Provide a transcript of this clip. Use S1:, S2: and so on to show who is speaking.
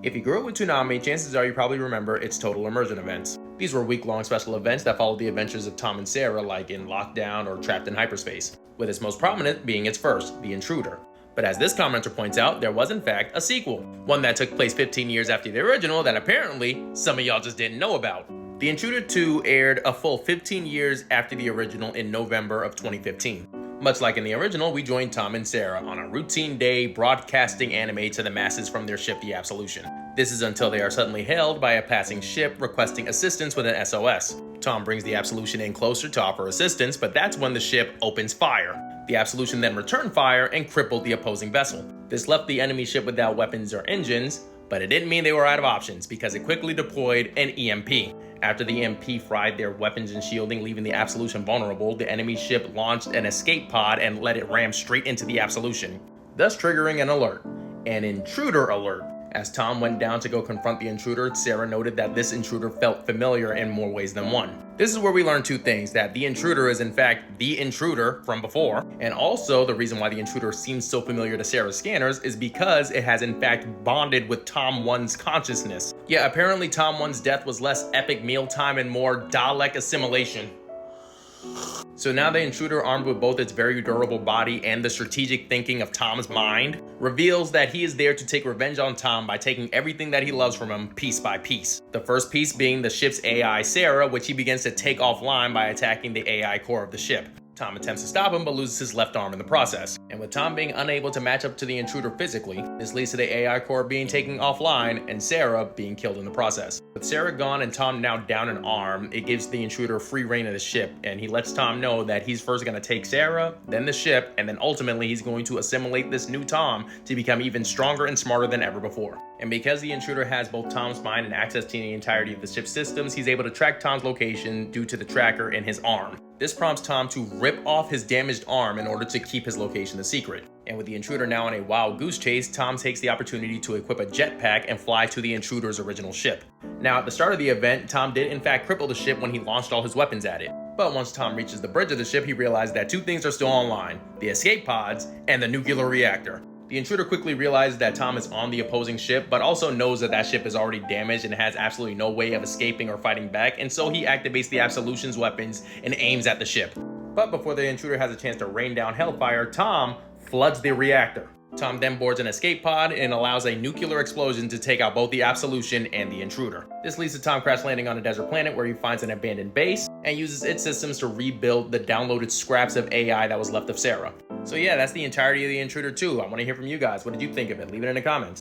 S1: If you grew up with Toonami, chances are you probably remember its total immersion events. These were week-long special events that followed the adventures of Tom and Sarah, like in Lockdown or Trapped in Hyperspace, with its most prominent being its first, The Intruder. But as this commenter points out, there was in fact a sequel, one that took place 15 years after the original that apparently some of y'all just didn't know about. The Intruder 2 aired a full 15 years after the original in November of 2015. Much like in the original, we joined Tom and Sarah on a routine day broadcasting anime to the masses from their ship, the Absolution. This is until they are suddenly hailed by a passing ship requesting assistance with an SOS. Tom brings the Absolution in closer to offer assistance, but that's when the ship opens fire. The Absolution then returned fire and crippled the opposing vessel. This left the enemy ship without weapons or engines, but it didn't mean they were out of options because it quickly deployed an EMP. After the EMP fried their weapons and shielding, leaving the Absolution vulnerable, the enemy ship launched an escape pod and let it ram straight into the Absolution, thus triggering an alert, an intruder alert. As Tom went down to go confront the intruder, Sarah noted that this intruder felt familiar in more ways than one. This is where we learn two things: that the intruder is in fact the intruder from before, and also the reason why the intruder seems so familiar to Sarah's scanners is because it has in fact bonded with Tom 1's consciousness. Yeah, apparently Tom 1's death was less epic mealtime and more Dalek assimilation. So now the intruder, armed with both its very durable body and the strategic thinking of Tom's mind, reveals that he is there to take revenge on Tom by taking everything that he loves from him piece by piece. The first piece being the ship's AI, Sarah, which he begins to take offline by attacking the AI core of the ship. Tom attempts to stop him but loses his left arm in the process. And with Tom being unable to match up to the intruder physically, this leads to the AI core being taken offline and Sarah being killed in the process. With Sarah gone and Tom now down an arm, it gives the intruder free reign of the ship, and he lets Tom know that he's first going to take Sarah, then the ship, and then ultimately he's going to assimilate this new Tom to become even stronger and smarter than ever before. And because the intruder has both Tom's mind and access to the entirety of the ship's systems, he's able to track Tom's location due to the tracker in his arm. This prompts Tom to rip off his damaged arm in order to keep his location a secret. And with the intruder now on a wild goose chase, Tom takes the opportunity to equip a jetpack and fly to the intruder's original ship. Now, at the start of the event, Tom did in fact cripple the ship when he launched all his weapons at it. But once Tom reaches the bridge of the ship, he realized that two things are still online: the escape pods and the nuclear reactor. The intruder quickly realizes that Tom is on the opposing ship, but also knows that that ship is already damaged and has absolutely no way of escaping or fighting back, and so he activates the Absolution's weapons and aims at the ship. But before the intruder has a chance to rain down hellfire, Tom floods the reactor. Tom then boards an escape pod and allows a nuclear explosion to take out both the Absolution and the intruder. This leads to Tom crash landing on a desert planet where he finds an abandoned base and uses its systems to rebuild the downloaded scraps of AI that was left of Sarah. So yeah, that's the entirety of the Intruder 2. I want to hear from you guys. What did you think of it? Leave it in the comments.